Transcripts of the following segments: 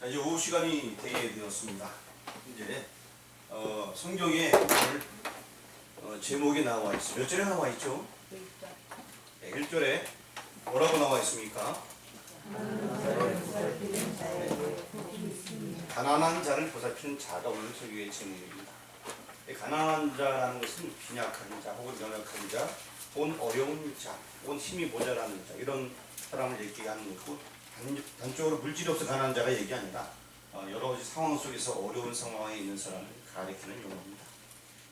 자, 이제 오후 시간이 되게 되었습니다. 이제 성경에 오늘 제목이 나와 있어요. 몇 절에 나와 있죠? 1절. 1절에 뭐라고 나와 있습니까? 가난한 자를 보살피는 자가 오늘 설교의 제목입니다. 가난한 자라는 것은 빈약한 자, 혹은 연약한 자, 혹은 어려운 자, 혹은 힘이 모자라는 자, 이런 사람을 얘기하는 거고, 단적으로 물질이 없어 가난한 자가 얘기 아니라 여러 가지 상황 속에서 어려운 상황에 있는 사람을 가리키는 용어입니다.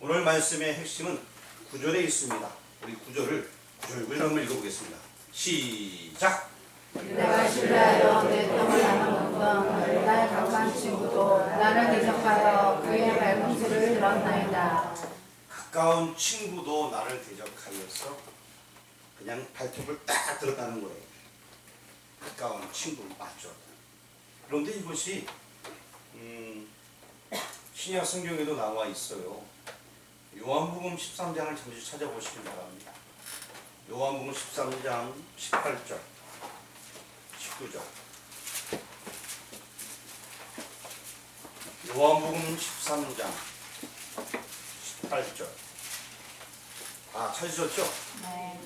오늘 말씀의 핵심은 9절에 있습니다. 우리 9절을 한번 읽어보겠습니다. 시작! 내가 신뢰하여 내 땀을 나누었던 나의 가까운 친구도 나를 대적하여 그의 발꿈치를 들었나이다. 가까운 친구도 나를 대적하여서 그냥 발톱을 딱 들었다는 거예요. 가까운 친구 맞죠. 그런데 이것이 신약 성경에도 나와 있어요. 요한복음 13장을 잠시 찾아보시기 바랍니다. 요한복음 13장 18절 19절. 요한복음 13장 18절. 다 찾으셨죠? 네.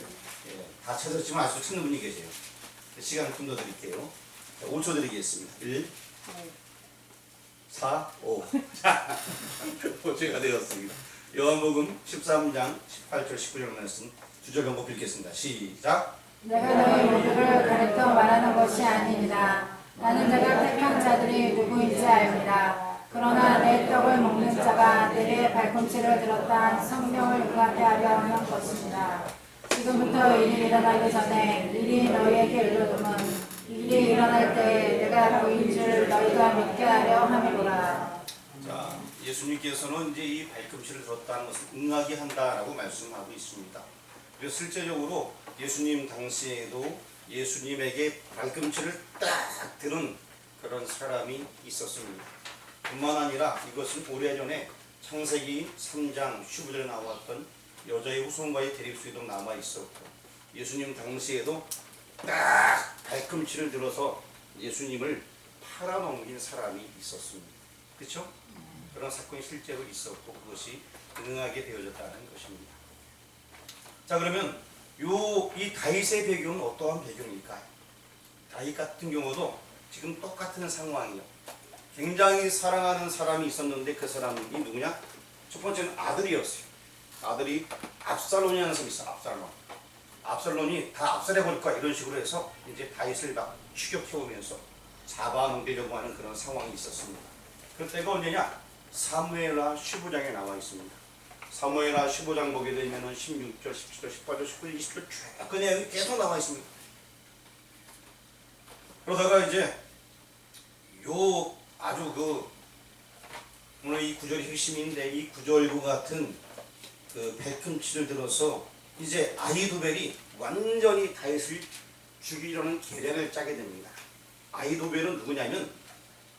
예, 다 찾았지만 아직도 찾는 분이 계세요. 시간을 좀 더 드릴게요. 5초 드리겠습니다. 1, 4, 5. 자, 5초가 되었습니다. 요한복음 13장 18절 19절 말씀 두 절 반복 읽겠습니다. 시작. 내가 너희 모두를 가르쳐 말하는 것이 아니니라. 나는 내가 택한 자들이 누구인지 알미라. 그러나 내 떡을 먹는 자가 내게 발꿈치를 들었다 성령을 응하게 하려 하는 것입니다. 지금부터 일이 일어나기 전에 일이 너희에게 이르르면 일이 일어날 때 내가 그인 줄 너희가 믿게 하려 함이로라. 자, 예수님께서는 이제 이 발꿈치를 들었다는 것을 응하게 한다라고 말씀하고 있습니다. 그래서 실제적으로 예수님 당시에도 예수님에게 발꿈치를 딱 들은 그런 사람이 있었습니다. 뿐만 아니라 이것은 오래전에 창세기 3장 15절에 나왔던 여자의 후손과의 대립수에도 남아 있었고, 예수님 당시에도 딱 발꿈치를 들어서 예수님을 팔아넘긴 사람이 있었습니다. 그렇죠? 그런 사건이 실제로 있었고 그것이 응하게 되어졌다는 것입니다. 자, 그러면 이 다윗의 배경은 어떠한 배경일까요? 다윗 같은 경우도 지금 똑같은 상황이요. 굉장히 사랑하는 사람이 있었는데 그 사람이 누구냐? 첫 번째는 아들이었어요. 아들이 압살론이라는 사람이 있어. 압살론이 다 압살해버릴까 이런 식으로 해서 이제 다윗을 막 추격해오면서 잡아넘기려고 하는 그런 상황이 있었습니다. 그때가 언제냐? 사무엘하 15장에 나와 있습니다. 사무엘하 15장 보게 되면 16절, 17절, 18절, 19절, 20절 쭉 그 내용이 계속 나와 있습니다. 그러다가 이제 오늘 이 구절이 핵심인데, 이 구절과 같은 그 발꿈치를 들어서 이제 아히도벨이 완전히 다윗을 죽이려는 계략을 짜게 됩니다. 아히도벨은 누구냐면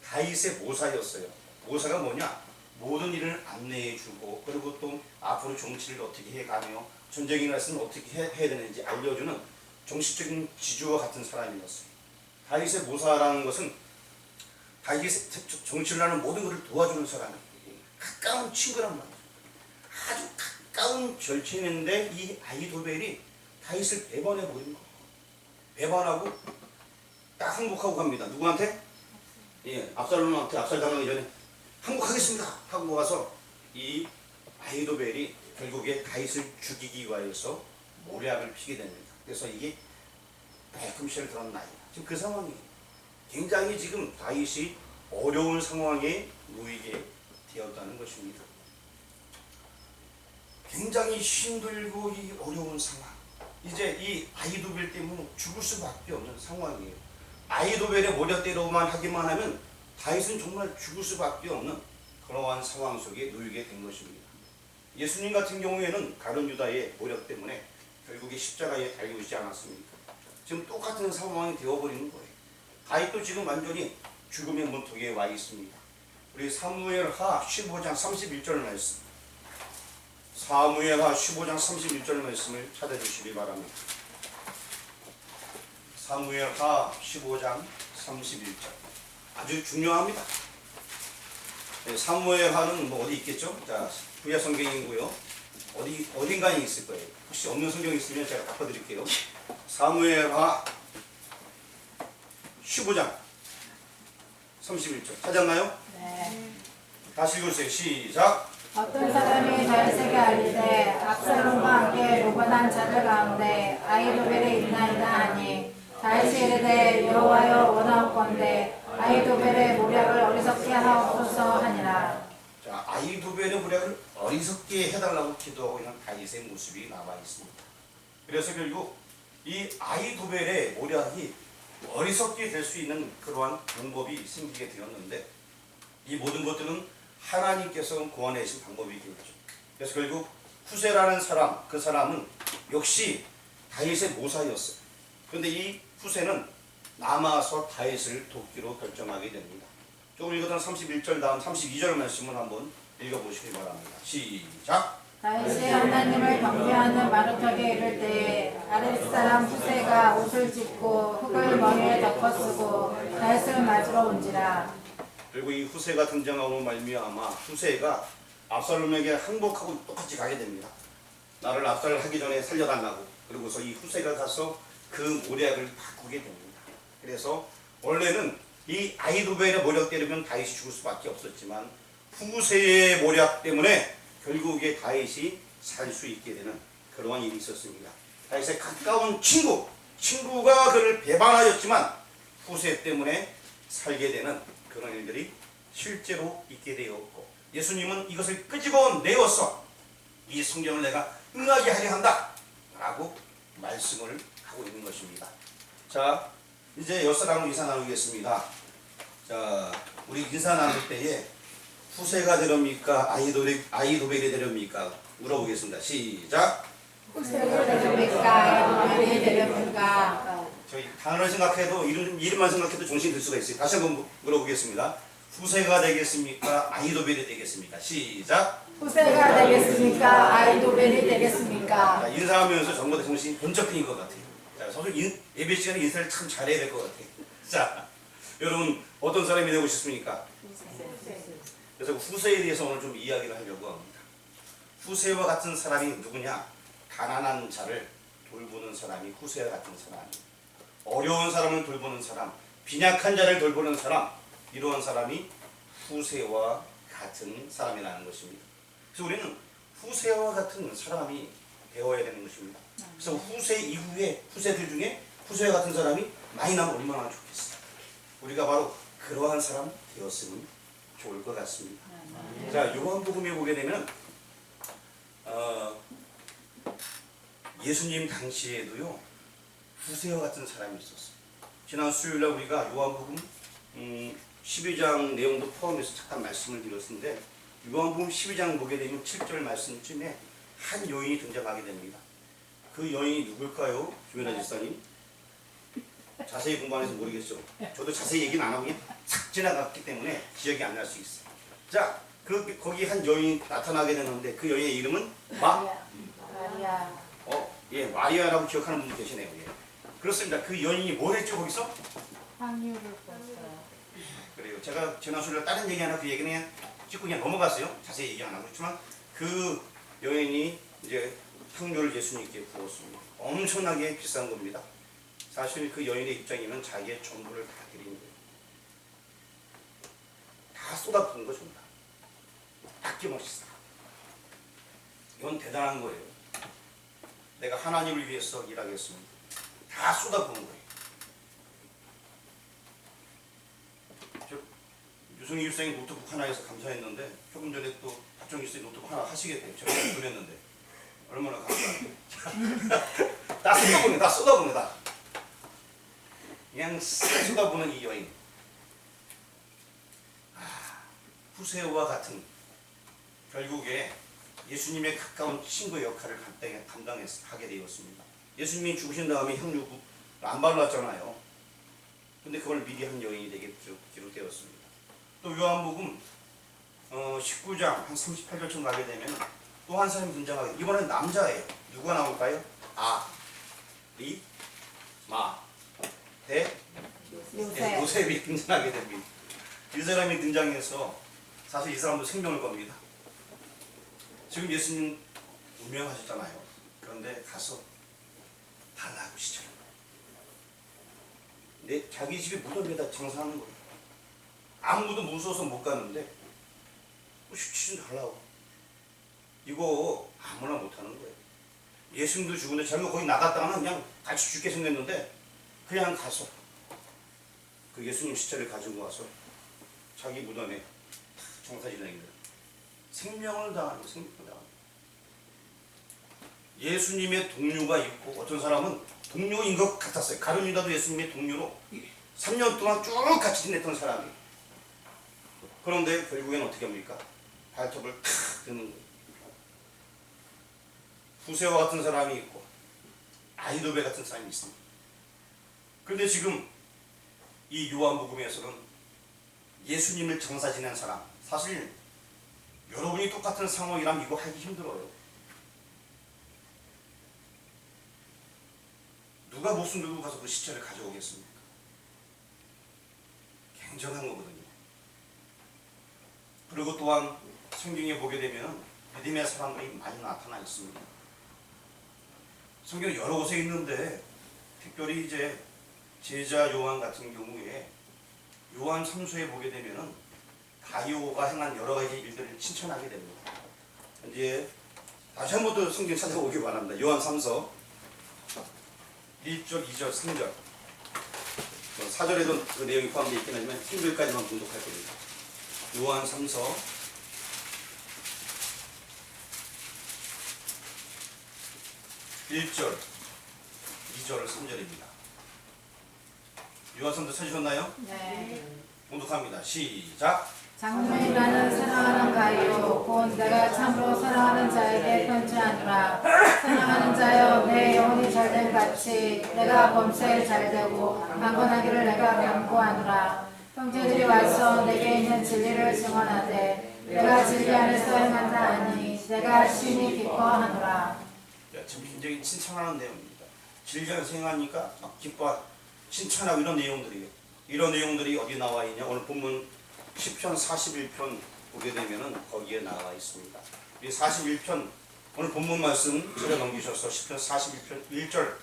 다윗의 모사였어요. 모사가 뭐냐? 모든 일을 안내해주고, 그리고 또 앞으로 정치를 어떻게 해가며 전쟁이 났으면 어떻게 해야 되는지 알려주는 정치적인 지주와 같은 사람이었어요. 다윗의 모사라는 것은 다윗의 정치를 하는 모든 것을 도와주는 사람이에요. 가까운 친구란 말이에요. 아주 가까운 절친인데 이 아히도벨이 다윗을 배반해버린 거예요. 배반하고 딱 항복하고 갑니다. 누구한테? 압살롬한테 압살당하기 전에 항복하겠습니다 하고 가서 이 아히도벨이 결국에 다윗을 죽이기 위해서 모략을 피게 됩니다. 그래서 이게 발꿈치를 들었나요? 지금 그 상황이에요. 굉장히 지금 다윗이 어려운 상황에 놓이게 되었다는 것입니다. 굉장히 힘들고 이 어려운 상황. 이제 이 아히도벨 때문에 죽을 수밖에 없는 상황이에요. 아히도벨의 모략대로만 하기만 하면 다윗은 정말 죽을 수밖에 없는 그러한 상황 속에 놓이게 된 것입니다. 예수님 같은 경우에는 가룟 유다의 모략 때문에 결국에 십자가에 달리지 않았습니까? 지금 똑같은 상황이 되어버리는 거예요. 다윗도 지금 완전히 죽음의 문턱에 와 있습니다. 우리 사무엘하 15장 31절 말씀, 사무엘하 15장 31절 말씀을 찾아주시기 바랍니다. 사무엘하 15장 31절. 아주 중요합니다. 사무엘하는 뭐 어디 있겠죠? 자, 구약 성경이고요. 어딘가에 있을 거예요. 혹시 없는 성경 있으면 제가 바꿔드릴게요. 사무엘하 15장 31절 찾았나요? 네. 다시 읽어주세요. 시작. 어떤 사람이 다윗에게 알리되 압살롬과 함께 노곤한 자들 가운데 아히도벨이 있나이다 하니 다윗이 이르되 여호와여 원하옵건대 아히도벨의 모략을 어리석게 하옵소서 하니라. 자, 아히도벨의 모략을 어리석게 해달라고 기도하고 있는 다윗의 모습이 나와 있습니다. 그래서 결국 이 아히도벨의 모략이 어리석게 될 수 있는 그러한 방법이 생기게 되었는데 이 모든 것들은 하나님께서 고안해주신 방법이겠죠. 그래서 결국 후세라는 사람, 그 사람은 역시 다윗의 모사였어요. 그런데 이 후세는 남아서 다윗을 돕기로 결정하게 됩니다. 조금 읽었던 31절 다음 32절 말씀을 한번 읽어보시기 바랍니다. 시작. 다윗이 하나님을 경배하는 마루턱에 이를 때에 아랫사람 후세가 옷을 찢고 흙을 머리에 덮어 쓰고 다윗을 맞으러 온지라. 그리고 이 후세가 등장하고 말미암아 후세가 압살롬에게 항복하고 똑같이 가게 됩니다. 나를 압살하기 전에 살려달라고. 그리고서 이 후세가 가서 그 모략을 바꾸게 됩니다. 그래서 원래는 이 아히도벨의 모략 때리면 다윗이 죽을 수밖에 없었지만 후세의 모략 때문에 결국에 다윗이 살 수 있게 되는 그러한 일이 있었습니다. 다윗의 가까운 친구가 그를 배반하였지만 후세 때문에 살게 되는 그런 일들이 실제로 있게 되었고 예수님은 이것을 끄집어 내어서 이 성경을 내가 응하게 하려 한다 라고 말씀을 하고 있는 것입니다. 자, 이제 옆사람으로 인사 나누겠습니다. 자, 우리 인사 나눌 때에 후세가 되렵니까? 아히도벨이 되렵니까? 물어보겠습니다. 시작. 후세가 되렵니까? 아히도벨이 되렵니까? 저희 단어를 생각해도 이름만 생각해도 정신이 들 수가 있어요. 다시 한번 물어보겠습니다. 후세가 되겠습니까? 아히도벨이 되겠습니까? 시작. 후세가 되겠습니까? 아히도벨이 되겠습니까? 자, 인사하면서 전부 다 정신이 번쩍 트인 것 같아요. 자, 서로 예배 시간에 인사를 참 잘해야 될 것 같아요. 자, 여러분 어떤 사람이 되고 싶습니까? 그래서 후세에 대해서 오늘 좀 이야기를 하려고 합니다. 후세와 같은 사람이 누구냐? 가난한 자를 돌보는 사람이 후세와 같은 사람이에요. 어려운 사람을 돌보는 사람, 빈약한 자를 돌보는 사람, 이러한 사람이 후세와 같은 사람이라는 것입니다. 그래서 우리는 후세와 같은 사람이 되어야 되는 것입니다. 그래서 후세 이후에 후세들 중에 후세와 같은 사람이 많이 나면 얼마나 좋겠어요. 우리가 바로 그러한 사람 되었으면 좋을 것 같습니다. 자, 요한복음에 보게 되면 예수님 당시에도요 후세와 같은 사람이 있었어요. 지난 수요일날 우리가 요한복음 12장 내용도 포함해서 잠깐 말씀을 드렸는데 요한복음 12장 보게 되면 7절 말씀쯤에 한 여인이 등장하게 됩니다. 그 여인이 누굴까요? 조현아 집사님? 자세히 공부 안 해서 모르겠죠. 저도 자세히 얘기는 안 하고 그냥 싹 지나갔기 때문에 기억이 안 날 수 있어요. 자, 거기 한 여인이 나타나게 되는데 그 여인의 이름은 마리아. 예, 마리아라고 기억하는 분도 계시네요. 예. 그렇습니다. 그 여인이 뭘 했죠 거기서? 향유를 붓어요. 그래요. 제가 지난 수요일에 다른 얘기 하나 그 얘기는 그냥 찍고 그냥 넘어갔어요. 자세히 얘기 안 하고 있지만 그 여인이 이제 향유를 예수님께 부었습니다. 엄청나게 비싼 겁니다. 사실 그 여인의 입장이면 자기의 전부를 다 드린 거예요. 다 쏟아부은 거 전부 다. 아낌없이 다. 이건 대단한 거예요. 내가 하나님을 위해서 일하겠습니다. 다 쏟아부은 거예요. 유승희 유생이 노트북 하나에서 감사했는데 조금 전에 또 박정희 씨 노트북 하나 하시게 돼요. 제가 보냈는데 얼마나 감사해요. 다 쏟아부은 다 쏟아부은 다. 그냥 쏟아부는 이 여인. 후세와 같은 결국에 예수님의 가까운 친구 역할을 감당하게 되었습니다. 예수님이 죽으신 다음에 향유 안 발랐잖아요. 근데 그걸 미리 한 여인이 되게 기록되었습니다. 또 요한복음 19장 한 38절쯤 가게 되면 또 한 사람이 등장하게 이번엔 남자예요. 누가 나올까요? 요셉이 등장하게 됩니다. 이 사람이 등장해서 사실 이 사람도 생명을 겁니다. 지금 예수님 운명하셨잖아요. 그런데 가서 달라고 시켜요. 내 자기 집에 무덤에다 장사하는 거예요. 아무도 무서워서 못 가는데 시키지 달라고. 이거 아무나 못하는 거예요. 예수님도 죽은데 잘못 거기 나갔다가는 그냥 같이 죽게 생겼는데 그냥 가서 그 예수님 시체를 가지고 와서 자기 무덤에 장사 지내는 거예요. 생명을 다하는 거예요. 생명을 다하는 거예요. 예수님의 동료가 있고 어떤 사람은 동료인 것 같았어요. 가룟 유다도 예수님의 동료로 3년 동안 쭉 같이 지냈던 사람이에요. 그런데 결국엔 어떻게 합니까? 발톱을 탁 드는 거예요. 후세와 같은 사람이 있고 아이도베 같은 사람이 있습니다. 그런데 지금 이 요한복음에서는 예수님을 장사 지낸 사람, 사실 여러분이 똑같은 상황이라면 이거 하기 힘들어요. 누가 목숨 들고 가서 그 시체를 가져오겠습니까? 굉장한 거거든요. 그리고 또한 성경에 보게 되면 믿음의 사람들이 많이 나타나 있습니다. 성경 여러 곳에 있는데 특별히 이제 제자 요한 같은 경우에 요한 3서에 보게 되면은 가이오가 행한 여러 가지 일들을 칭찬하게 됩니다. 이제 다시 한 번 더 성경 찾아보기 바랍니다. 요한 3서 1절, 2절, 3절 4절에도 그 내용이 포함되어 있긴 하지만 3절까지만 분독할 겁니다. 요한 3서 1절, 2절, 3절입니다. 요한 3서 찾으셨나요? 네. 공독합니다. 시작. 장로인 나는 사랑하는 가요 곧 내가 참으로 사랑하는 자에게 편지하노라. 사랑하는 자여 내 영혼이 잘됨 같이 내가 범사에 잘되고 강건하기를 내가 간구하노라. 형제들이 와서 내게 있는 진리를 증언하되 내가 진리 안에서 행한다 하니 내가 심히 기뻐하노라. 지금 굉장히 칭찬하는 내용입니다. 진리 안에서 행하니까 막 기뻐 칭찬하고 이런 내용들이에요. 이런 내용들이 어디 나와 있냐? 오늘 본문 10편 41편 보게 되면은 거기에 나와 있습니다. 이 41편 오늘 본문 말씀 제가 넘기셔서 10편 41편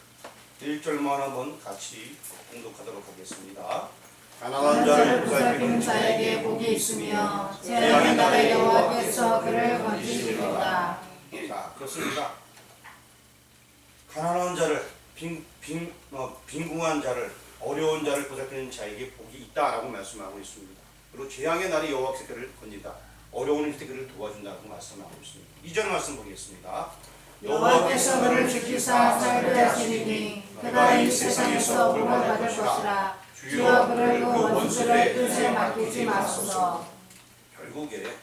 1절만 한번 같이 공독하도록 하겠습니다. 가난한 자를 보살피는 자에게 복이 있으며 재앙의 날에 여호와께서 그를 건지시리로다. 자, 그렇습니다. 가난한 자를 빈궁한 자를 어려운 자를 보살피는 자에게 복이 있다라고 말씀하고 있습니다. 그리고 재앙의 날에 여호와께서 그를 건진다. 어려운 때 그를 도와준다고 말씀하고 있습니다. 2절 말씀 보겠습니다. 여호와께서 그를 지키사 살게 하시리니 그가 이 세상에서 복을 받을 것이라. 주여 그를 그 원수의 뜻에 맡기지 마소서. 결국에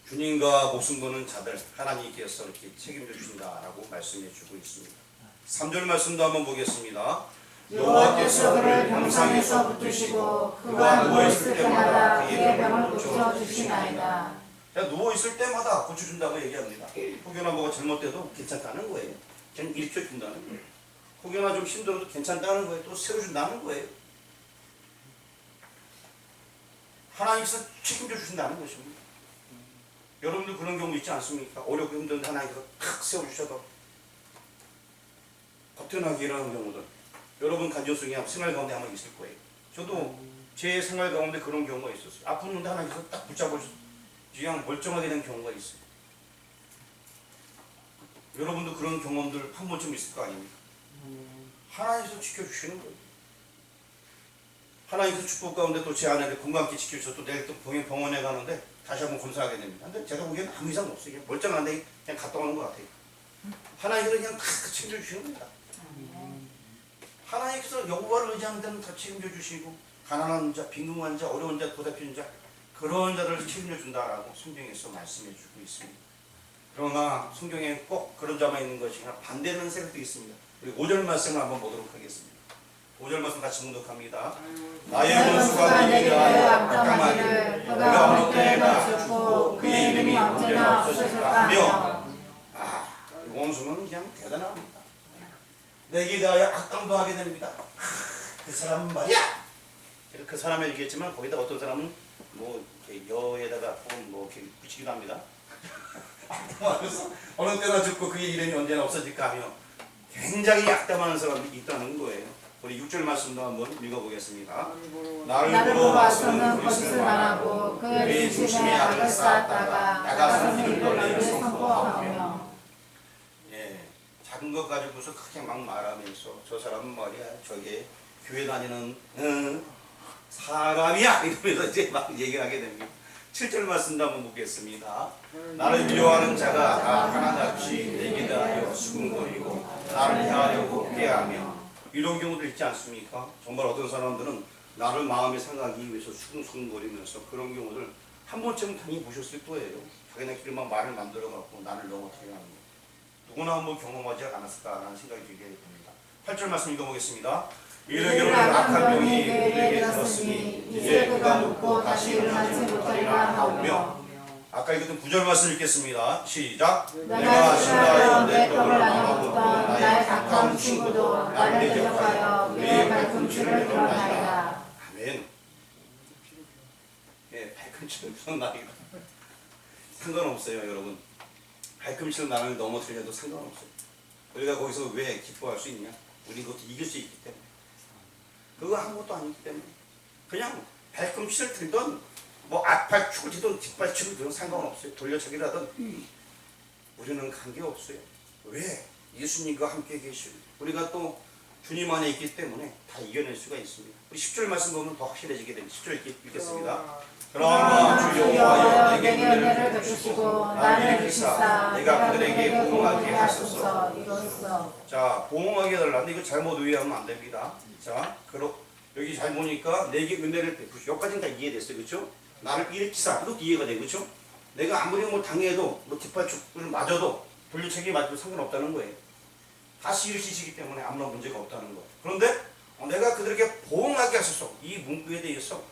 주님과 목숨 거는 자들 하나님께서 이렇게 책임져 주신다라고 말씀해 주고 있습니다. 3절 말씀도 한번 보겠습니다. 여호와께서 그를 병상에서 붙드시고 그가 누워있을 때마다 그의 병을 고쳐주시나이다. 자, 누워있을 때마다 고쳐준다고 얘기합니다. 혹여나 뭐가 잘못돼도 괜찮다는 거예요. 그냥 일으켜준다는 거예요. 혹여나 좀 힘들어도 괜찮다는 거예요. 또 세워준다는 거예요. 하나님께서 책임져 주신다는 것입니다. 여러분들 그런 경우 있지 않습니까? 어렵고 힘든데 하나님께서 탁 세워주셔도 거뜬하게 일어나는 경우들 여러분 간증 속에 생활 가운데 아마 있을 거예요. 저도 제 생활 가운데 그런 경우가 있었어요. 아프는데 하나님께서 딱 붙잡아주셔서 그냥 멀쩡하게 된 경우가 있어요. 여러분도 그런 경험들 한 번쯤 있을 거 아닙니까? 하나님께서 지켜주시는 거예요. 하나님께서 축복 가운데 또 제 아내를 건강하게 지켜주셔서 또 내일 또 병원에 가는데 다시 한번 검사하게 됩니다. 근데 제가 보기에는 아무 이상 없어요. 그냥 멀쩡한데 그냥 갔다 오는 것 같아요. 하나님께서 그냥 다 책임져주시는 겁니다. 하나님께서 여호와를 의지하는 데는 다 책임져 주시고 가난한 자, 빈궁한 자, 어려운 자, 보살피는 자 그런 자를 책임져 준다라고 성경에서 말씀해 주고 있습니다. 그러나 성경에 꼭 그런 자만 있는 것이 아니라 반대하는 생각도 있습니다. 우리 5절 말씀을 한번 보도록 하겠습니다. 5절 말씀 같이 공독합니다. 나의 원수가 내게 대하여 악담하기를 그가 어느 때에나 죽고 그의 이름이 언제나 없어질까 하며 원수는 그냥 대단합니다. 내게 대하여 악담도 하게 됩니다. 그 사람은 말이야. 그 사람을 얘기했지만 거기다 어떤 사람은 뭐 이렇게 여에다가 뭐 이렇게 붙이기도 합니다. 그래서 어느 때나 죽고 그의 이름이 언제나 없어질까 하며 굉장히 약담하는 사람이 있다는 거예요. 우리 6절 말씀도 한번 읽어보겠습니다. 나를 보러 와서는 거짓을 말하고 그의 중심에 악을 쌓았다가 나가서 이를 너희에게 선포하며. 예, 작은 것 가지고서 크게 막 말하면서 저 사람은 말이야 저게 교회 다니는 사람이야 이러면서 이제 막 얘기를 하게 됩니다. 7절 말씀도 한번 보겠습니다. 나를 미워하는 자가 다 하나같이 내게 대하여 수군거리고 나를 향하여 곱게하며. 이런 경우도 있지 않습니까? 정말 어떤 사람들은 나를 마음에 생각하기 위해서 수근수근거리면서 그런 경우를 한 번쯤은 당연히 보셨을 거예요. 자기네끼리 막 말을 만들어갖고 나를 넘어뜨리게 하는 거. 누구나 한번 경험하지 않았을까라는 생각이 들게 됩니다. 8절 말씀 읽어보겠습니다. 이르기를 악한 병이 그에게 들었으니 이제 그가 눕고 다시 일어나지 못하리라 하오며. 아까 읽었던 9절 말씀 읽겠습니다. 시작. 내가 신라하여 내 떡을 나눠먹던 나의 가까운 친구도 나를 대적하여 그의 발꿈치를 드러나이다. 아멘. 예, 발꿈치를 드러나이다. 상관없어요, 여러분. 발꿈치를 나를 넘어뜨려도 상관없어요. 우리가 거기서 왜 기뻐할 수 있냐? 우리 그것도 이길 수 있기 때문에. 그거 아무것도 아니기 때문에. 그냥 발꿈치를 들던 뭐 앞발축을 들든 뒷발축을 들든 상관없어요. 돌려차기를 하든 우리는 관계없어요. 왜? 예수님과 함께 계시고 우리가 또 주님 안에 있기 때문에 다 이겨낼 수가 있습니다. 우리 10절 말씀 보면 더 확실해지게 됩니다. 10절 읽겠습니다. 그러나 주 여호와여 내게 은혜를 베푸시고 나를 일으키사 내가 그들에게 보응하게 하소서. 자, 보응하게 해달라는데 이거 잘못 이해하면 안 됩니다. 자, 여기 잘 보니까 내게 은혜를 베푸시고 여기까지는 다 이해됐어요. 그렇죠? 나를 일으키사 이것도 이해가 되고 그렇죠? 내가 아무리 뭐 당해도 뭐 뒷발축을 맞아도 돌려차기 맞아도 상관없다는 거예요. 다시 일으키시기 때문에 아무런 문제가 없다는 거예요. 그런데 내가 그들에게 보응하게 하소서. 이 문구에 대해서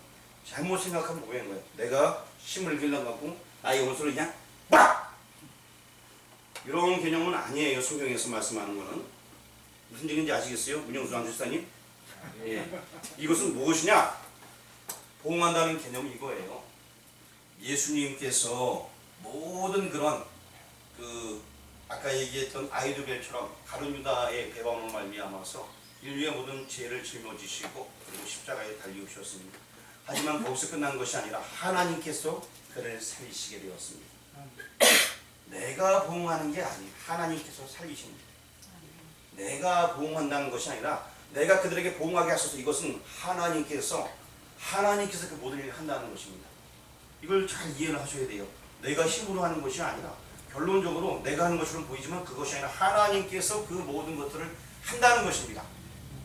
잘못 생각하면 오해한 거예요. 내가 힘을 길러갖고 나의 원수를 그냥 빡! 이런 개념은 아니에요. 성경에서 말씀하는 거는. 무슨 얘기인지 아시겠어요? 문영수 안주사님? 예. 이것은 무엇이냐? 보응한다는 개념이 이거예요. 예수님께서 모든 그런 아까 얘기했던 아이두벨처럼 가룟 유다의 배반으로 말미암아서 인류의 모든 죄를 짊어지시고 그리고 십자가에 달리우셨습니다. 하지만 거기서 끝난 것이 아니라 하나님께서 그를 살리시게 되었습니다. 내가 보응하는 게 아니에요. 하나님께서 살리십니다. 내가 보응한다는 것이 아니라 내가 그들에게 보응하게 하셔서 이것은 하나님께서 그 모든 일을 한다는 것입니다. 이걸 잘 이해를 하셔야 돼요. 내가 힘으로 하는 것이 아니라 결론적으로 내가 하는 것처럼 보이지만 그것이 아니라 하나님께서 그 모든 것들을 한다는 것입니다.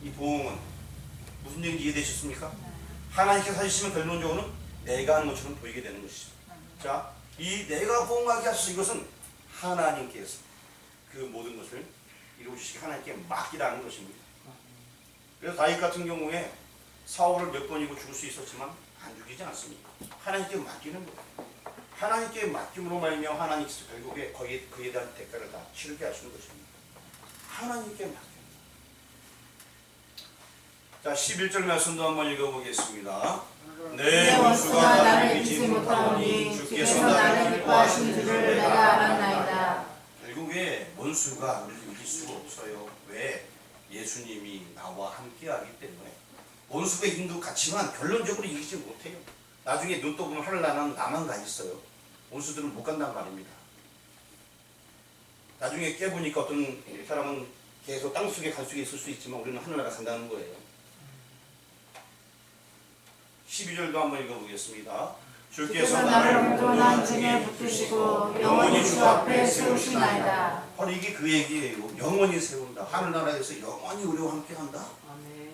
이 보응은 무슨 얘기인지 이해되셨습니까? 하나님께서 하시면 결론적으로는 내가 하는 것처럼 보이게 되는 것이죠. 자, 이 내가 보응하게 하셔서 이것은 하나님께서 그 모든 것을 이루시기 하나님께 맡기라는 것입니다. 그래서 다윗 같은 경우에 사울을 몇 번이고 죽을 수 있었지만 안 죽이지 않습니다. 하나님께 맡기는 거예요. 하나님께 맡김으로 말미암아 하나님께서 결국에 그에 대한 대가를 다 치르게 하시는 것입니다. 하나님께 맡깁니다. 자, 11절 말씀도 한번 읽어보겠습니다. 내 원수가 나를 이기지 못하오니 주께서 나를 기뻐하신 줄을 내가 알았나이다. 결국에 원수가 우리를 이길 수가 없어요. 왜? 예수님이 나와 함께하기 때문에. 원수가 이긴 것 같지만 결론적으로 이기지 못해요. 나중에 눈 떠보면 하늘나라는 나만 가 있어요. 원수들은 못 간단 말입니다. 나중에 깨보니까 어떤 사람은 계속 땅속에 갈 수 있을 수 있지만 우리는 하늘나라 간다는 거예요. 12절도 한번 읽어보겠습니다. 주께서 나를 온전한 증에 붙드시고 영원히 주 앞에 세우시나이다. 바로 이게 그 얘기예요. 영원히 세운다. 하늘나라에서 영원히 우리와 함께한다.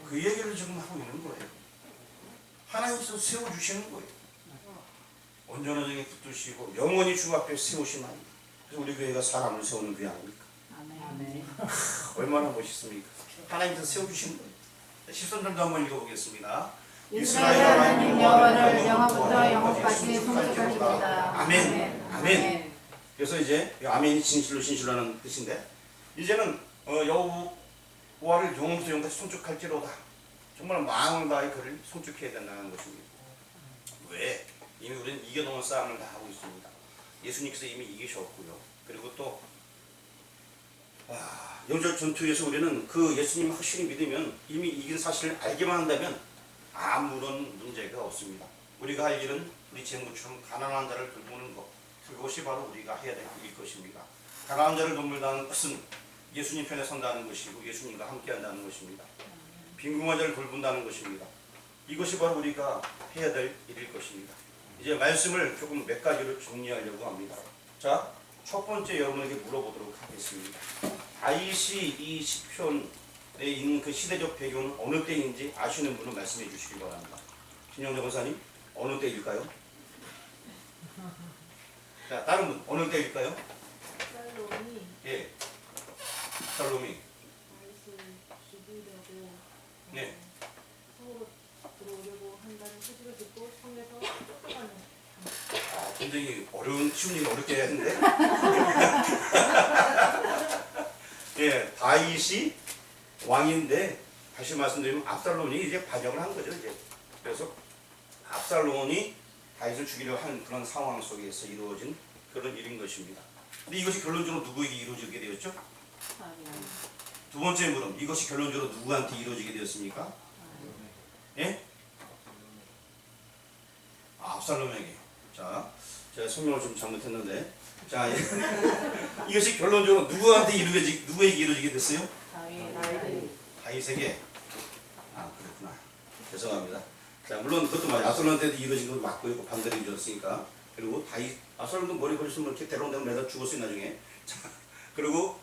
그 얘기를 지금 하고 있는 거예요. 하나님께서 세워주시는 거예요. 온전한 증에 붙드시고 영원히 주 앞에 세우시나이다. 그래서 우리 교회가 사람을 세우는 교회 아닙니까? 얼마나 멋있습니까? 하나님께서 세워주시는 거예요. 13절도 한번 읽어보겠습니다. 이스라엘 하나님 여호와를 영원부터 영원까지 송축하리로다. 아멘. 아멘. 그래서 이제 아멘이 진실로 하는 뜻인데 이제는 여호와를 영원부터 영원까지 송축할지로다. 정말 마음을 다해 그를 송축해야 된다는 것입니다. 왜? 이겨놓은 싸움을 다 하고 있습니다. 예수님께서 이미 이기셨고요. 그리고 또 영적 전투에서 우리는 그 예수님 확실히 믿으면 이미 이긴 사실을 알기만 한다면 아무런 문제가 없습니다. 우리가 할 일은 우리 제물처럼 가난한 자를 돌보는 것, 그것이 바로 우리가 해야 될 일일 것입니다. 가난한 자를 돕는다는 것은 예수님 편에 선다는 것이고 예수님과 함께한다는 것입니다. 빈궁한 자를 돌본다는 것입니다. 이것이 바로 우리가 해야 될 일일 것입니다. 이제 말씀을 조금 몇 가지로 정리하려고 합니다. 자, 첫 번째 여러분에게 물어보도록 하겠습니다. 다윗이 이 시편에 있는 그 시대적 배경은 어느 때인지 아시는 분은 말씀해 주시기 바랍니다. 김영정 권사님, 어느 때일까요? 자, 다른 분, 어느 때일까요? 압살롬이 예, 압살롬이. 다윗을 죽이려고 네. 성으로 들어오려고 한다는 소식을 듣고 성에서 쫓겨가는. 굉장히 쉬운 일 어렵게 해야 하는데. 예, 다윗이 왕인데 다시 말씀드리면 압살롬이 이제 반역을 한 거죠. 이제 그래서 압살롬이 다윗을 죽이려고 하는 그런 상황 속에서 이루어진 그런 일인 것입니다. 근데 이것이 결론적으로 누구에게 이루어지게 되었죠? 두 번째 물음, 이것이 결론적으로 누구한테 이루어지게 되었습니까? 예? 압살롬에게. 자, 제가 설명을 좀 잘못했는데, 자, 이것이 결론적으로 누구에게 이루어지게 됐어요? 다윗에게. 그렇구나. 죄송합니다. 자, 물론 그것도 맞아요. 압살롬한테도 이루어진 건 맞고요. 반대로 이루어졌으니까. 그리고 압살롬도 머리 걸렸으면 이렇게 대롱대롱 매다 죽었어요, 나중에. 자, 그리고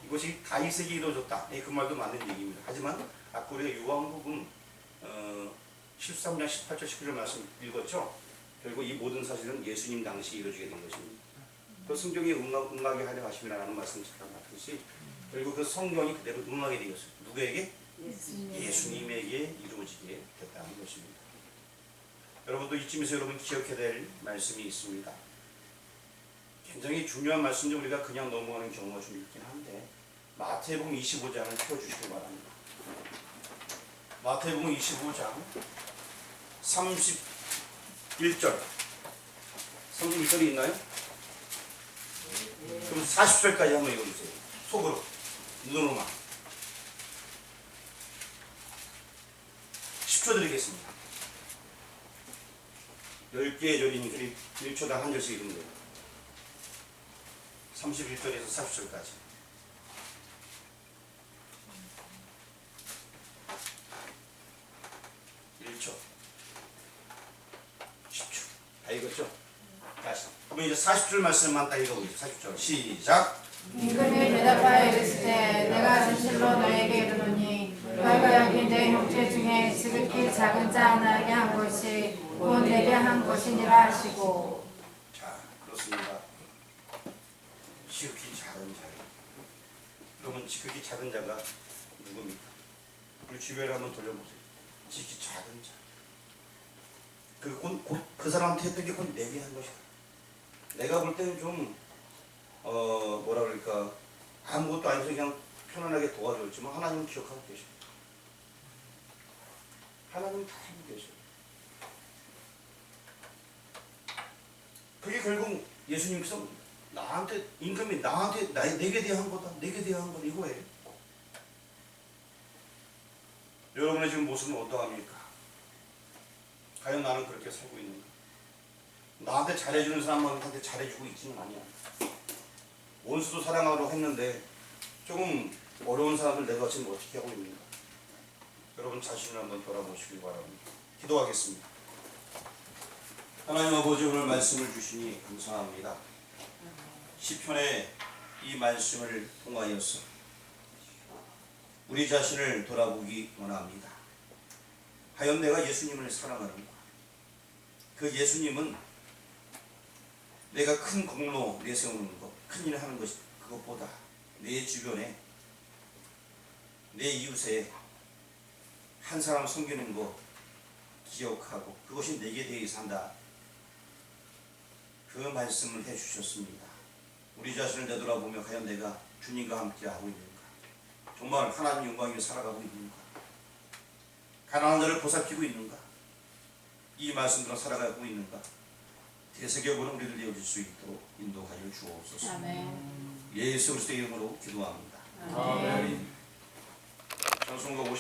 이것이 다윗에게 이루어졌다. 그 말도 맞는 얘기입니다. 하지만 아까 우리가 요한복음 13장 18절 19절 말씀 읽었죠? 결국 이 모든 사실은 예수님 당시 이루어지게 된 것입니다. 그 성경이 응하게 하려 하심이라는 말씀처럼 같듯이 결국 그 성경이 그대로 응하게 되었어요. 누구에게? 예수님에게 이루어지게 됐다는 것입니다. 여러분도 이쯤에서 여러분 기억해야 될 말씀이 있습니다. 굉장히 중요한 말씀인데 우리가 그냥 넘어가는 경우가 좀 있긴 한데 마태복음 25장을 펴주시기 바랍니다. 마태복음 25장 31절 31절이 있나요? 그럼 40절까지 한번 읽어주세요. 속으로, 눈으로만. 10초 드리겠습니다. 10개의 절이니까 1초당 한 절씩 읽으면 돼요. 31절에서 40절까지. 다 읽었죠? 다시. 그럼 이제 40절 말씀만 딱 읽어보겠습니다. 40절 시작. 임금이 대답하여 이르시되 내가 진실로 너에게 이르노니 너희가 여기 내 형제 중에 지극히 작은 자 하나에게 한 것이 곧 내게 한 것이니라 하시고. 자, 그렇습니다. 지극히 작은 자. 그러면 지극히 작은 자가 누굽니까? 우리 주변을 한번 돌려보세요. 지극히 작은 자. 그 사람한테 했던 게 곧 내게 한 것이다. 내가 볼 때는 좀 뭐라 그럴까, 아무것도 아니면서 그냥 편안하게 도와줬지만 하나님은 기억하고 계십니다. 하나님은 다 알고 계셔요. 그게 결국 예수님께서 나한테, 임금이 나한테, 내게 대한 거다, 내게 대한 거다, 이거예요. 여러분의 지금 모습은 어떠합니까? 과연 나는 그렇게 살고 있는가? 나한테 잘해주는 사람한테 잘해주고 있지는 아니야. 원수도 사랑하려고 했는데 조금 어려운 사람들 내가 지금 어떻게 하고 있는가? 여러분 자신을 한번 돌아보시기 바랍니다. 기도하겠습니다. 하나님 아버지, 오늘 말씀을 주시니 감사합니다. 시편의 이 말씀을 통하여서 우리 자신을 돌아보기 원합니다. 과연 내가 예수님을 사랑하는가? 그 예수님은 내가 큰 공로 내세우는 것, 큰 일을 하는 것, 그것보다 내 주변에, 내 이웃에 한 사람 섬기는 것 기억하고 그것이 내게 대해서 한다. 그 말씀을 해주셨습니다. 우리 자신을 되돌아보며 과연 내가 주님과 함께 하고 있는가? 정말 하나님 영광에 살아가고 있는가? 가난한 자를 보살피고 있는가? 이 말씀대로 살아가고 있는가? 대세교부는 우리를 이어질 수 있도록 인도하여 주옵소서. 아멘. 예수 그리스도의 이름으로 기도합니다. 아멘. 찬송가